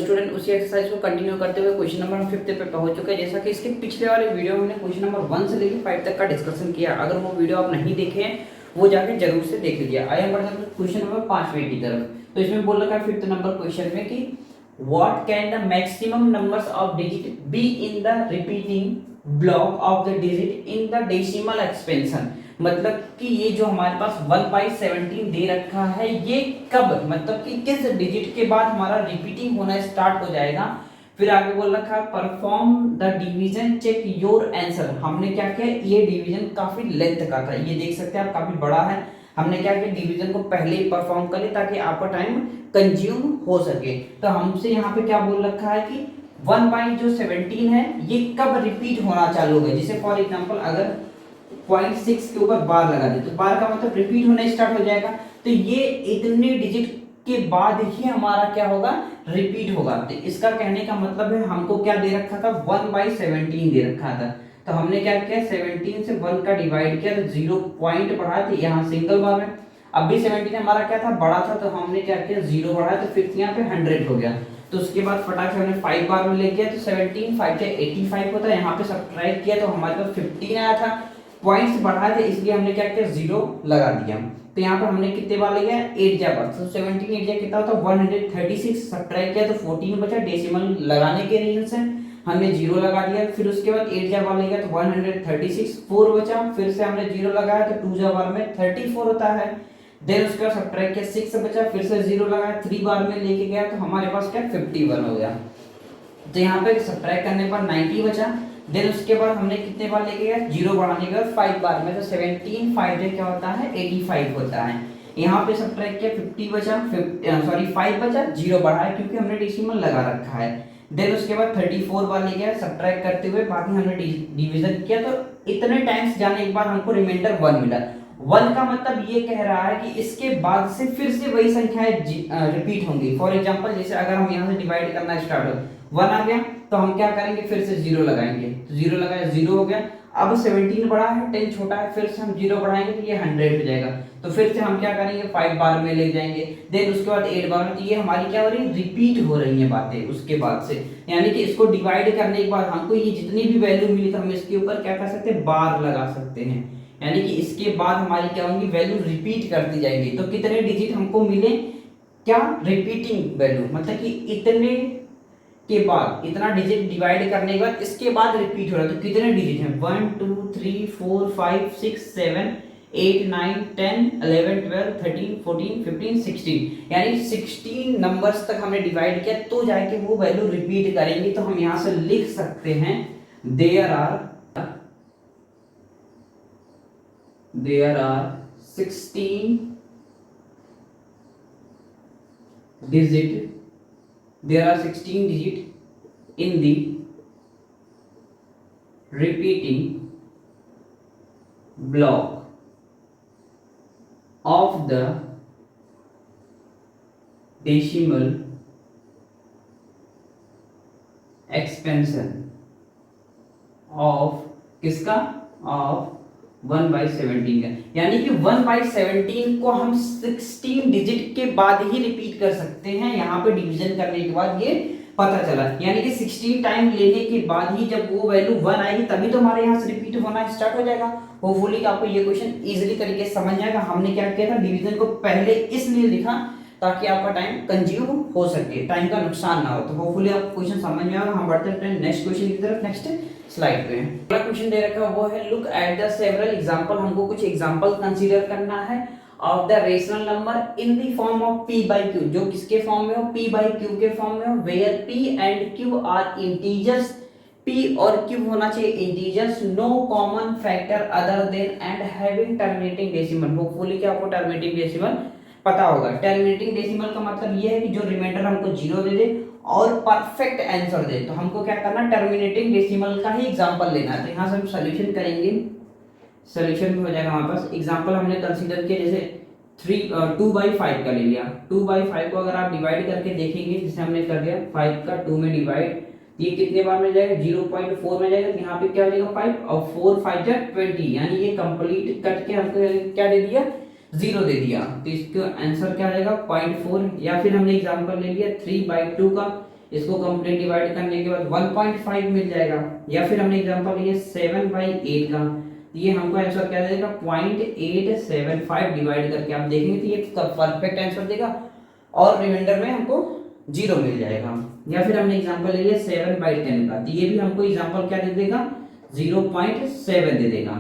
Student उसी exercise को continue करते हुए क्वेश्चन नंबर 5 पे पहुंच चुके हैं। जैसा कि इसके पिछले वाले वीडियो में हमने क्वेश्चन नंबर 1 से लेकर 5 तक का डिस्कशन किया। अगर वो वीडियो आप नहीं देखे हैं वो जाके जरूर से देख लीजिए। आइए हम बढ़ते हैं क्वेश्चन नंबर 5वें की तरफ। तो इसमें बोल रखा है 5th नंबर क्वेश्चन में कि what can the maximum numbers of digit be in the repeating block of the digit in the decimal expansion. मतलब कि ये जो हमारे पास 1/17 दे रखा है ये कब, मतलब कि किस डिजिट के बाद हमारा रिपीटिंग होना स्टार्ट हो जाएगा। फिर आगे बोल रखा है perform the division check your answer. हमने क्या किया, ये डिवीजन काफी लेंथ का था, ये देख सकते हैं आप काफी बड़ा है। हमने क्या किया, डिवीजन को पहले ही परफॉर्म कर लिया ताकि आपका टाइम कंज्यूम हो सके। तो हमसे यहाँ पे क्या बोल रखा है कि 1/17 है ये कब रिपीट होना चालू होगा। जैसे फॉर एग्जांपल अगर 0.6 के ऊपर बार लगा दे तो बार का मतलब रिपीट होना स्टार्ट हो जाएगा। तो ये इतने डिजिट के बाद ही हमारा क्या होगा, रिपीट होगा। तो इसका कहने का मतलब है हमको क्या दे रखा था, 1/17 दे रखा था। तो हमने क्या किया, 17 से 1 का डिवाइड किया तो 0 पॉइंट बढ़ा थे यहाँ सिंगल बार में। अब भी 17 हमारा क्या था, बड़ा था, तो हमने क्या किया 0 बढ़ाया तो फिर यहाँ पे 100 हो गया। तो उसके बाद फटाक से हमने 5 बार में ले गया तो 17 5 से 85 होता है। यहाँ पे सब्ट्रैक्ट किया तो हमारे पास 15 आया था। पॉइंट्स बढ़ाए थे इसलिए हमने क्या किया, 0 लगा दिया। तो यहाँ पर हमने कितने बार ले गया, 8 जा बार। तो 17 8 जा कितना होता है 136। सब्ट्रैक्ट किया तो 14 बचा। डेसिमल लगाने के रीजन से हमने 0 लगा दिया। फिर उसके बाद 8 जा बार ले गया तो 136 4 बचा। फिर से हमने 0 लगाया तो 2 जा बार में 34 होता है। देन उसके बाद सब्ट्रैक्ट किया 6 बचा। फिर से 0 लगाया, 3 बार में लेके गया तो हमारे पास क्या 51 हो गया। तो यहाँ पे सब्ट्रैक्ट करने पर 90 बचा। देन उसके बाद हमने कितने बार लेके गया, 0 बढ़ाने के बाद 5 बार में। तो 17 5 क्या होता है 85 होता है। यहाँ पे सब्ट्रैक्ट किया 50 बचा, 5 बचा, 0 बढ़ाया क्योंकि हमने डेसिमल लगा रखा है। देन उसके बाद 34 बार ले गया सब्ट्रैक्ट करते हुए, बाकी हमने डिवीजन किया तो इतने टाइम्स जाने के बाद हमको रिमाइंडर 1 मिला। 1 का मतलब ये कह रहा है कि इसके बाद से फिर से वही संख्याएं रिपीट होंगी। फॉर एग्जांपल जैसे अगर हम यहाँ से डिवाइड करना स्टार्ट हो 1 आ गया तो हम क्या करेंगे, फिर से 0 लगाएंगे। तो 0 लगाया 0 हो गया। अब 17 बड़ा है 10 छोटा है, फिर से हम 0 बढ़ाएंगे तो ये 100 हो जाएगा। तो फिर से हम क्या करेंगे 5 बार में ले जाएंगे। देन उसके बाद 8 बार में। तो ये हमारी क्या हो रही है, रिपीट हो रही है बातें उसके बाद से। यानी कि इसको डिवाइड करने के बाद हमको ये जितनी भी वैल्यू मिली तो हम इसके ऊपर क्या कर सकते हैं, बार लगा सकते हैं। यानी कि इसके बाद हमारी क्या होंगी, वैल्यू रिपीट करती जाएगी। तो कितने डिजिट हमको मिले, क्या रिपीटिंग वैल्यू, मतलब कि इतने के बाद इतना डिजिट डिवाइड करने के बाद इसके बाद रिपीट हो रहा है। तो कितने डिजिट हैं, 1 2 3 4 5 6 7 8 9 10 11 12 13 14 15 16, यानी 16 नंबर्स तक हमने डिवाइड किया तो जाके वो वैल्यू रिपीट करेंगे। तो हम यहां से लिख सकते हैं there are 16 digit there are 16 digit in the repeating block of the decimal expansion of किसका, of 1/17 का। यानी कि 1/17 को हम 16 डिजिट के बाद ही रिपीट कर सकते हैं। यहाँ पे डिवीजन करने के बाद ये पता चला, यानी कि 16 टाइम लेने के बाद ही जब वो वैल्यू 1 आएगी तभी तो हमारे यहाँ से रिपीट होना स्टार्ट हो जाएगा। होपफुली आपको ये क्वेश्चन इजीली तरीके से समझ जाएगा। हमने क्या किया था, डिवीजन को पहले इसलिए लिखा ताकि आपका टाइम कंज्यूम हो सके, टाइम का नुकसान ना हो। तो होपफुली आपको क्वेश्चन समझ में आएगा। हम बढ़ते हैं नेक्स्ट क्वेश्चन की तरफ। नेक्स्ट स्लाइड पे अगला क्वेश्चन दे रखा है वो है look at the several example. हमको कुछ एग्जांपल कंसीडर करना है of the rational number in the form of p by q, जो किसके फॉर्म में हो, p by q के फॉर्म में हो, where p and q are integers. p और q होना चाहिए integers, no common factor other than and having terminating decimal. Hopefully कि आपको टर्मिनेटिंग डेसिमल पता होगा। टर्मिनेटिंग डेसिमल का मतलब ये है कि जो रिमाइंडर हमको 0 दे दे और परफेक्ट आंसर दे। तो हमको क्या करना, टर्मिनेटिंग डेसिमल का ही एग्जांपल लेना है। तो यहाँ से हम सॉल्यूशन करेंगे, सॉल्यूशन भी हो जाएगा हमारे पास। एग्जांपल हमने कंसीडर किया जैसे 2/5 का ले लिया। 2/5 को अगर आप डिवाइड करके देखेंगे, जैसे हमने कर दिया 5 का 2 में डिवाइड, ये कितने बार में जाएगा 0.4 में जाएगा। तो यहाँ पे क्या हो जाएगा 5 और 4 5 जा 20, यानी ये कंप्लीट करके हमको क्या दे दिया, 0 दे दिया। तो इसका आंसर क्या रहेगा 0.4। या फिर हमने एग्जांपल ले लिया 3/2 का, इसको कंप्लीट डिवाइड करने के बाद 1.5 मिल जाएगा। या फिर हमने एग्जांपल लिया 7/8 का, ये हमको आंसर क्या देगा 0.875 डिवाइड करके आप देखेंगे तो ये परफेक्ट आंसर देगा और रिमाइंडर में हमको 0 मिल जाएगा। या फिर हमने एग्जांपल ले लिया 7/10 का, तो ये भी हमको एग्जांपल क्या दे देगा 0.7 दे देगा।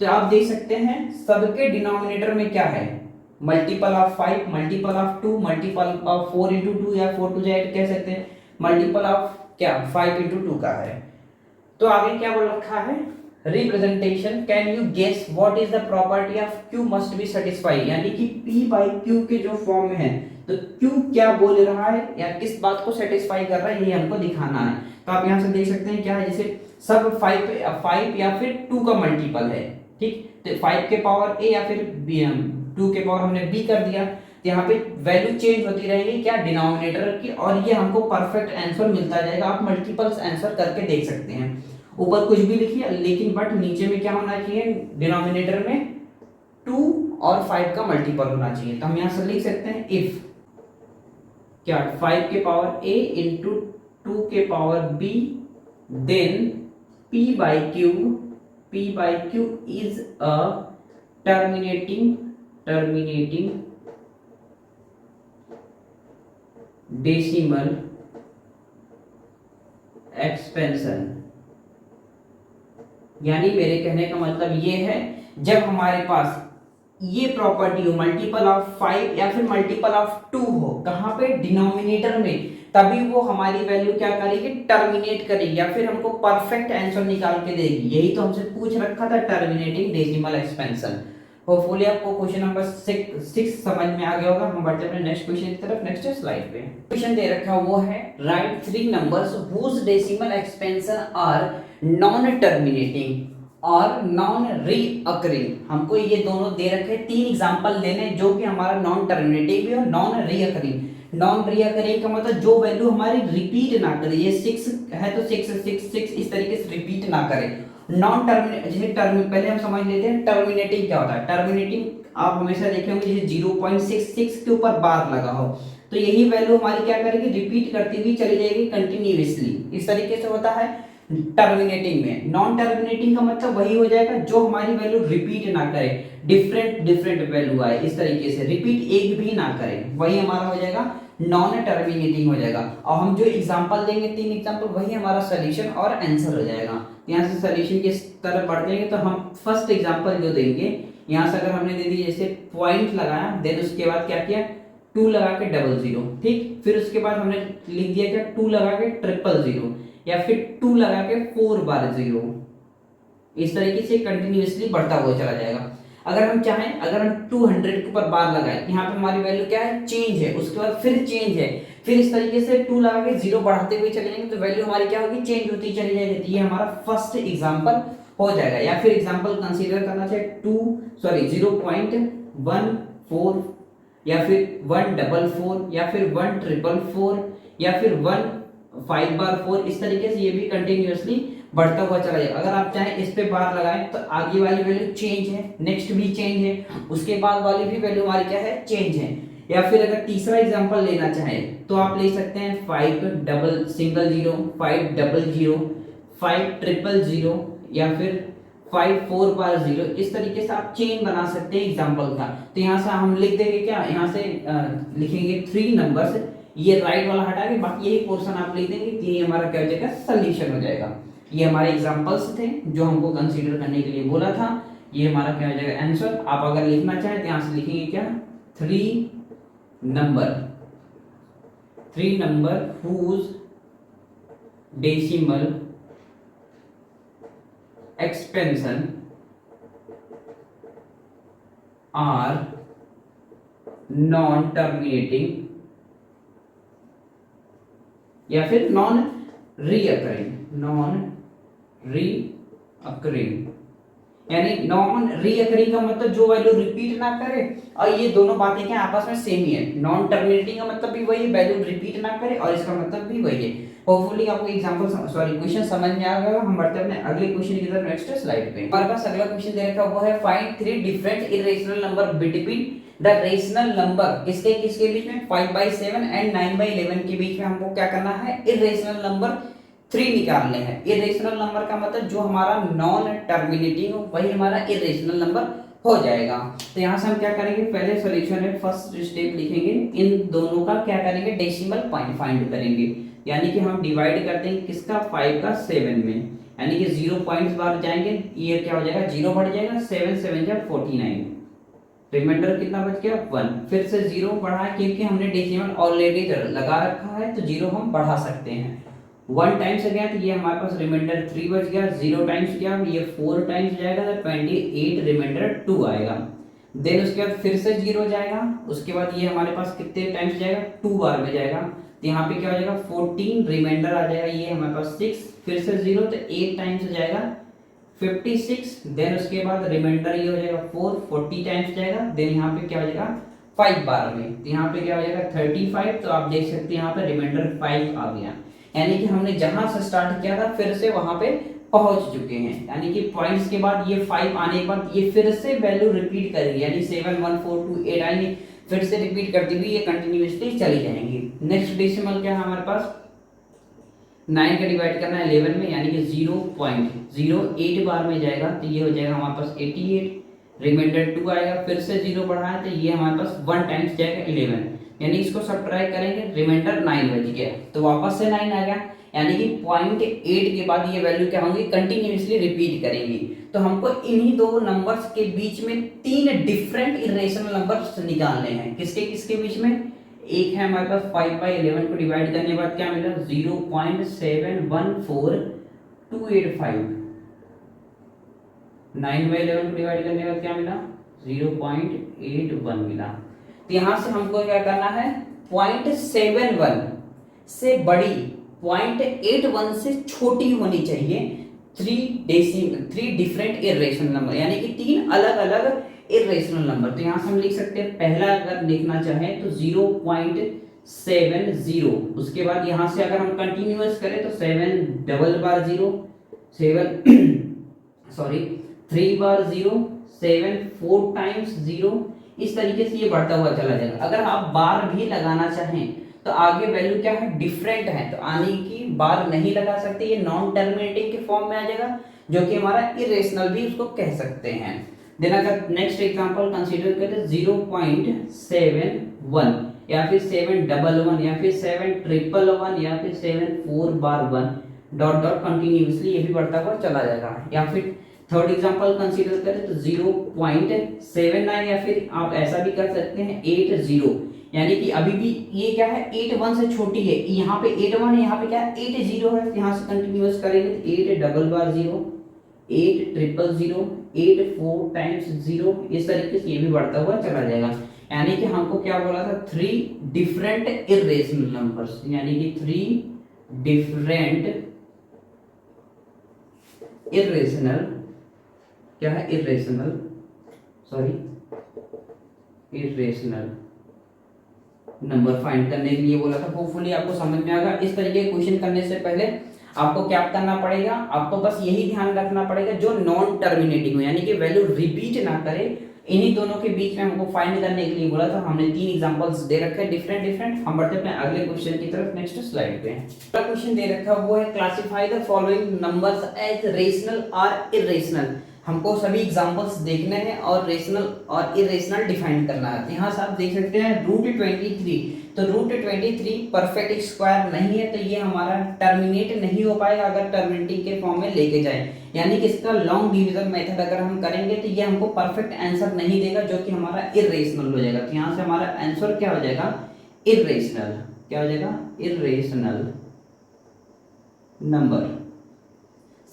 तो आप देख सकते हैं सबके डिनोमिनेटर में क्या है, multiple of 5, multiple of 2, multiple of 4 into 2 या 4 to 8 कह सकते हैं, मल्टीपल ऑफ क्या 5 into 2 का है। तो आगे क्या बोल रखा है, representation can you guess what is the property of Q must be satisfy, यानी कि P/Q के जो फॉर्म में है तो Q क्या बोल रहा है या किस बात को सेटिस्फाई कर रहा है ये हमको दिखाना है। तो आप यहाँ से देख सकते हैं क्या है, जैसे सब 5 या फिर 2 का मल्टीपल है, ठीक, तो 5 के पावर A या फिर 2 के पावर हमने B कर दिया, तो यहाँ पे वैल्यू चेंज होती रहेगी क्या डिनोमिनेटर की, और ये हमको परफेक्ट आंसर मिलता जाएगा। आप मल्टीपल्स आंसर करके देख सकते हैं, ऊपर कुछ भी लिखिए लेकिन बट नीचे में क्या होना चाहिए, डिनोमिनेटर में 2 और 5 का मल्टीपल होना चाहिए। तो हम यहाँ से लिख सकते हैं इफ क्या 5 के पावर A इंटू 2 के power B then P/Q is a terminating decimal expansion। यानी मेरे कहने का मतलब ये है जब हमारे पास ये प्रॉपर्टी हो मल्टीपल ऑफ 5 या फिर मल्टीपल ऑफ 2 हो, कहाँ पे डिनोमिनेटर में, तभी वो हमारी वैल्यू क्या करेगी टर्मिनेट करेगी या फिर हमको परफेक्ट आंसर निकाल के देगी। यही तो हमसे पूछ रखा था टर्मिनेटिंग डेसिमल एक्सपेंशन। होपफुली आपको क्वेश्चन नंबर 6 समझ में आ गया होगा। हम बढ़ते हैं अपने नेक्स्ट क्वेश्चन की तरफ। नेक्स्ट स्लाइड पे क्वेश्चन दे रखा वो है right 3 numbers whose decimal expansion are non terminating और नॉन रीअकरिंग। हमको ये दोनों दे रखे 3 एग्जांपल लेने जो कि हमारा नॉन टर्मिनेटिंग भी और नॉन रीअकरिंग। नॉन रीअकरिंग का मतलब जो वैल्यू हमारी रिपीट ना करे, ये 6 है तो 6 6 6 इस तरीके से रिपीट ना करे। नॉन टर्मिनेट जैसे पहले हम समझ लेते हैं टर्मिनेटिंग क्या होता है। टर्मिनेटिंग आप हमेशा देखे होंगे जैसे 0.66 के ऊपर बार लगा हो तो यही वैल्यू हमारी क्या करेगी रिपीट करती हुई चली जाएगी कंटिन्यूअसली, इस तरीके से होता है टर्मिनेटिंग में। नॉन टर्मिनेटिंग का मतलब वही हो जाएगा जो हमारी वैल्यू रिपीट ना करे, डिफरेंट वैल्यू आए, इस तरीके से रिपीट एक भी ना करे, वही हमारा हो जाएगा नॉन टर्मिनेटिंग हो जाएगा। और हम जो एग्जांपल देंगे 3 एग्जांपल वही हमारा सॉल्यूशन और आंसर हो जाएगा। यहाँ से सॉल्यूशन की तरफ बढ़ जाएंगे तो हम फर्स्ट एग्जांपल जो देंगे यहाँ से अगर हमने दे दी जैसे पॉइंट लगाया देन उसके बाद क्या किया 2 लगा के 00, ठीक, फिर उसके बाद हमने लिख दिया क्या 2 लगा के 000 या फिर 2 लगा के 4 बार 0, इस तरीके से कंटिन्यूअसली बढ़ता हुआ चला जाएगा। अगर हम चाहें अगर हम 200 के ऊपर बार लगाएं यहाँ पे हमारी वैल्यू क्या है चेंज है, उसके बाद फिर चेंज है, फिर इस तरीके से 2 लगा के 0 बढ़ाते हुए चले जाएंगे तो वैल्यू हमारी क्या होगी चेंज होती चली जाएगी। ये हमारा फर्स्ट एग्जांपल हो जाएगा। या फिर एग्जांपल कंसीडर करना चाहिए 0.14 या फिर 144 या फिर 1444 या फिर 1/5 इस तरीके से ये भी कंटिन्यूअसली बढ़ता हुआ चला जाएगा। अगर आप चाहें इस पे बार लगाएं तो आगे वाली वैल्यू चेंज है, नेक्स्ट भी चेंज है, उसके बाद वाली भी वैल्यू हमारी क्या है चेंज है। या फिर अगर तीसरा एग्जांपल लेना चाहें तो आप ले सकते हैं 500 500 500 या फिर 54/0, इस तरीके से आप चेन बना सकते हैं एग्जांपल का। तो यहाँ से हम लिख देंगे क्या, यहाँ से लिखेंगे 3 नंबर्स, ये राइट वाला हटा के बाकी यही पोर्शन आप लिख देंगे, ये हमारा क्या हो जाएगा सॉल्यूशन हो जाएगा। ये हमारे एग्जांपल्स थे जो हमको कंसीडर करने के लिए बोला था, ये हमारा क्या हो जाएगा आंसर। आप अगर लिखना चाहें तो यहाँ से लिखेंगे क्या 3 number whose decimal expansion are non terminating या फिर नॉन रीअकरिंग, यानी नॉन रीअकरिंग का मतलब जो वैल्यू रिपीट ना करे, और ये दोनों बातें क्या आपस में सेम ही है। नॉन टर्मिनेटिंग का मतलब भी वही है, वैल्यू रिपीट ना करे, और इसका मतलब भी वही है। होपफुली आपको एग्जांपल क्वेश्चन समझ में आ गया। हम बढ़ते हैं अपने अगले क्वेश्चन की तरफ नेक्स्ट स्लाइड पे। हमारे पास अगला क्वेश्चन दे रखा है वो है find 3 different irrational number between the rational number किसके किसके बीच में 5/7 एंड 9/11 के बीच में हमको क्या करना है, इरेशनल नंबर 3 निकालने हैं। इरेशनल नंबर का मतलब जो हमारा नॉन टर्मिनेटिंग हो वही हमारा इरेशनल नंबर हो जाएगा। तो यहाँ से हम क्या करेंगे, पहले सॉल्यूशन में फर्स्ट स्टेप लिखेंगे, इन दोनों का क्या करेंगे, डेसिमल पॉइंट फाइंड करेंगे। यानी कि हम डिवाइड करते हैं किसका, 5 का 7 में, यानी कि 0 पॉइंट्स बाहर जाएंगे, ये क्या हो जाएगा, 0 बढ़ जाएगा, 7 7 जा 49, रिमाइंडर कितना बच गया 1। फिर से 0 बढ़ा क्योंकि हमने डेसिमल ऑलरेडी लगा रखा है तो 0 हम बढ़ा सकते हैं। 1 टाइम्स गया तो ये हमारे पास रिमाइंडर 3 बच गया, 0 टाइम्स गया ये 4 टाइम्स जाएगा तो 28 रिमाइंडर 2 आएगा। देन उसके बाद फिर से 0 जाएगा, उसके बाद ये हमारे पास कितने टाइम्स जाएगा, 2 बार में जाएगा, तो यहाँ पे क्या हो जाएगा 14 रिमाइंडर आ जाएगा, ये हमारे पास 6, फिर से 0 तो 8 टाइम्स जाएगा 56, देन उसके बाद रिमाइंडर ये हो जाएगा 4, 40 टाइम्स जाएगा, देन यहाँ पे क्या हो जाएगा 5 बार में, तो यहाँ पे क्या हो जाएगा 35। तो आप देख सकते हैं यहाँ पे रिमाइंडर 5 आ गया, यानी कि हमने जहां से स्टार्ट किया था फिर से वहां पे पहुंच चुके हैं। यानी कि पॉइंट्स के बाद ये 5 आने के बाद ये फिर से वैल्यू रिपीट करेंगे, यानी 7 1 4 2 8 आएंगे, फिर से रिपीट करती हुई ये कंटिन्यूअसली चली जाएंगी। नेक्स्ट डेसिमल क्या है हमारे पास, 9 का डिवाइड करना है 11 में, यानी कि 0.08 बार में जाएगा, तो ये हो जाएगा हमारे पास 88, रिमाइंडर 2 आएगा, फिर से 0 बढ़ा है तो ये हमारे पास 1 टाइम्स जाएगा 11, यानी इसको सब्ट्रैक्ट करेंगे, रिमाइंडर 9 बच गया, तो वापस से 9 आ गया, यानी कि 0.8 के बाद ये वैल्यू क्या होंगी, कंटिन्यूअसली रिपीट करेंगी। तो हमको इन्हीं दो नंबर्स के बीच में 3 डिफरेंट इरेशनल नंबर्स निकालने हैं। किसके किसके बीच में, एक है हमारे पास 5/11 को डिवाइड करने के बाद क्या मिला 0.714285, 9/11 को डिवाइड करने के बाद क्या मिला 0.81 मिला। तो यहां से हमको क्या करना है, 0.71 से बड़ी 0.81 से छोटी होनी चाहिए 3 डिफरेंट इरेशनल नंबर, यानी कि 3 अलग अलग इरेशनल नंबर। तो यहां से हम लिख सकते हैं, पहला अगर लिखना चाहें तो 0.70, उसके बाद यहां से अगर हम कंटिन्यूअस करें तो 7 डबल बार 0 7 सॉरी 3 बार 0 7 4 टाइम्स 0, इस तरीके से ये बढ़ता हुआ चला जाएगा। अगर आप बार भी लगाना चाहें तो आगे वैल्यू क्या है, डिफरेंट है, तो आने की बार नहीं लगा सकते, ये नॉन टर्मिनेटिंग के फॉर्म में आ जाएगा, जो कि हमारा इरेशनल भी उसको कह सकते हैं। देन अगर नेक्स्ट एग्जांपल कंसीडर करें 0.71 या फिर 711 या फिर 711 या फिर 74 बार 1 डॉट डॉट कंटिन्यूअसली ये भी बढ़ता हुआ चला जाएगा। या फिर थर्ड एग्जांपल कंसीडर करें तो 0.79 या फिर आप ऐसा भी कर सकते हैं 80, यानी कि अभी भी ये क्या है 81 से छोटी है, यहाँ पे 81 है, यहाँ पे क्या है 80 है, यहाँ से कंटिन्यूअस करेंगे तो 8 डबल बार 0 8 ट्रिपल 0 8 4 टाइम्स 0, इस तरीके से ये भी बढ़ता हुआ चला जाएगा। यानी कि हमको क्या बोला था 3 डिफरेंट इरेशनल नंबर्स, यानी कि 3 डिफरेंट इरेशनल क्या है इरेशनल नंबर फाइंड करने के लिए बोला था। होपफुली आपको समझ में आएगा। इस तरीके के क्वेश्चन करने से पहले आपको क्या करना पड़ेगा, आपको बस यही ध्यान रखना पड़ेगा जो नॉन टर्मिनेटिंग हो, यानी कि वैल्यू रिपीट ना करे, इन्हीं दोनों के बीच में हमको फाइंड करने के लिए बोला था। हमने 3 एग्जांपल्स दे रखे हैं डिफरेंट। हम बढ़ते हैं अगले क्वेश्चन की तरफ, नेक्स्ट स्लाइड पे। अगला क्वेश्चन दे रखा है वो है classify the following numbers as rational और इरेशनल। हमको सभी एग्जांपल्स देखने हैं और रेशनल और इरेशनल डिफाइन करना है। यहाँ से आप देख सकते हैं √23, तो √23 परफेक्ट स्क्वायर नहीं है, तो ये हमारा टर्मिनेट नहीं हो पाएगा अगर टर्मिनेटिंग के फॉर्म में लेके जाए, यानी कि इसका लॉन्ग डिवीजन मेथड अगर हम करेंगे तो ये हमको परफेक्ट आंसर नहीं देगा, जो कि हमारा इरेशनल हो जाएगा। तो यहाँ से हमारा आंसर क्या हो जाएगा, इरेशनल। क्या हो जाएगा, इरेशनल नंबर।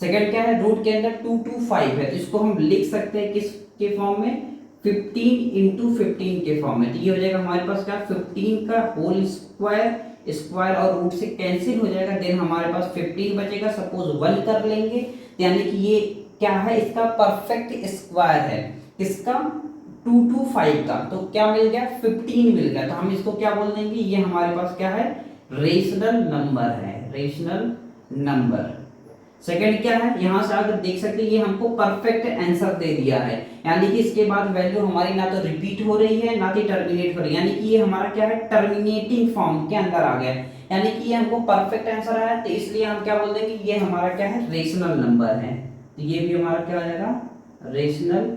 सेकंड क्या है, रूट के अंदर 2 to 5 है, तो इसको हम लिख सकते हैं किस के फॉर्म में, 15 into 15 के फॉर्म में। तो ये हो जाएगा हमारे पास क्या, 15 का होल स्क्वायर और रूट से कैंसिल हो जाएगा, देन हमारे पास 15 बचेगा। सपोज 1 कर लेंगे, यानी कि ये क्या है, इसका परफेक्ट स्क्वायर है, इसका 2 to 5 का, तो क्या मिल गया 15 मिल गया। तो हम इसको क्या बोल देंगे, ये हमारे पास क्या है, रेशनल नंबर है, रेशनल नंबर। सेकंड क्या है, यहाँ से अगर देख सकते हैं ये हमको परफेक्ट आंसर दे दिया है, यानी कि इसके बाद वैल्यू हमारी ना तो रिपीट हो रही है ना कि टर्मिनेट हो रही है, यानी कि ये हमारा क्या है टर्मिनेटिंग फॉर्म के अंदर आ गया है, यानी कि ये हमको परफेक्ट आंसर आया, तो इसलिए हम क्या बोल देंगे ये हमारा क्या है रेशनल नंबर है। तो ये भी हमारा क्या हो जाएगा रेशनल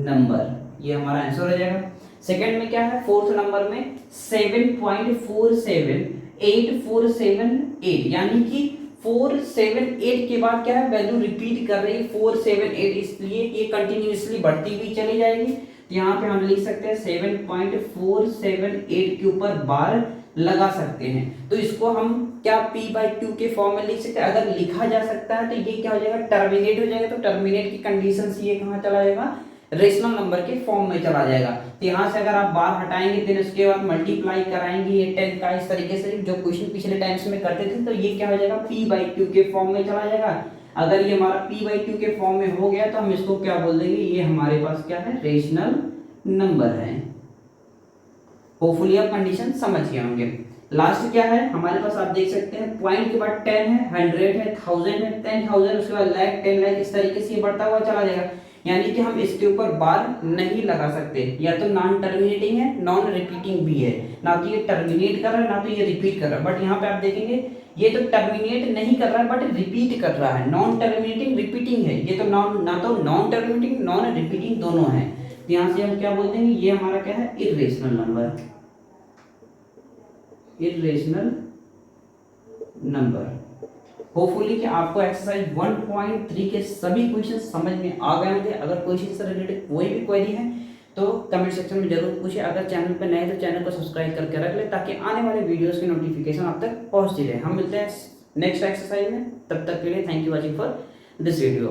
नंबर, ये हमारा आंसर हो जाएगा। सेकंड में क्या है, फोर्थ नंबर में 7.478 यानी कि 478 के बाद क्या है वैल्यू रिपीट कर रही है 478, इसलिए ये कंटिन्यूअसली बढ़ती हुई चली जाएगी। तो यहाँ पे हम लिख सकते हैं 7.478 के ऊपर बार लगा सकते हैं, तो इसको हम क्या p/q के फॉर्म में लिख सकते हैं। अगर लिखा जा सकता है तो ये क्या हो जाएगा टर्मिनेट हो जाएगा, तो टर्मिनेट की कंडीशन से ये कहाँ चला जाएगा रेशनल नंबर के फॉर्म में चला जाएगा। तो यहाँ से अगर आप बार हटाएंगे फिर उसके बाद मल्टीप्लाई कराएंगे ये 10 का, इस तरीके से जो क्वेश्चन पिछले टाइम्स में करते थे, तो ये क्या हो जाएगा p/q के फॉर्म में चला जाएगा। अगर ये हमारा p/q के फॉर्म में हो गया तो हम इसको क्या बोल देंगे ये हमारे पास क्या है रेशनल नंबर है। होपफुली आप कंडीशन समझ गए होंगे। लास्ट क्या है हमारे पास, आप देख सकते हैं पॉइंट के बाद 10 है, 100 है, 1000 है, 10,000, उसके बाद लाख, 10 लाख, इस तरीके से ये बढ़ता हुआ चला जाएगा, यानी कि हम इसके ऊपर बार नहीं लगा सकते, या तो नॉन टर्मिनेटिंग है नॉन रिपीटिंग भी है, ना तो ये टर्मिनेट कर रहा है ना तो ये रिपीट कर रहा है। बट यहाँ पे आप देखेंगे ये तो टर्मिनेट नहीं कर रहा है बट रिपीट कर रहा है, नॉन टर्मिनेटिंग रिपीटिंग है, ये तो ना तो नॉन टर्मिनेटिंग नॉन रिपीटिंग दोनों है। तो यहाँ से हम क्या बोलते हैं ये हमारा क्या है irrational number, irrational number. Hopefully कि आपको एक्सरसाइज 1.3 के सभी क्वेश्चन समझ में आ गए होंगे। अगर क्वेश्चन से रिलेटेड कोई भी क्वेरी है तो कमेंट सेक्शन में जरूर पूछिए। अगर चैनल पर नए तो चैनल को सब्सक्राइब करके रख ले ताकि आने वाले वीडियोस की नोटिफिकेशन आप तक पहुंचती रहे। हम मिलते हैं नेक्स्ट एक्सरसाइज में, तब तक के लिए thank you watching for this video.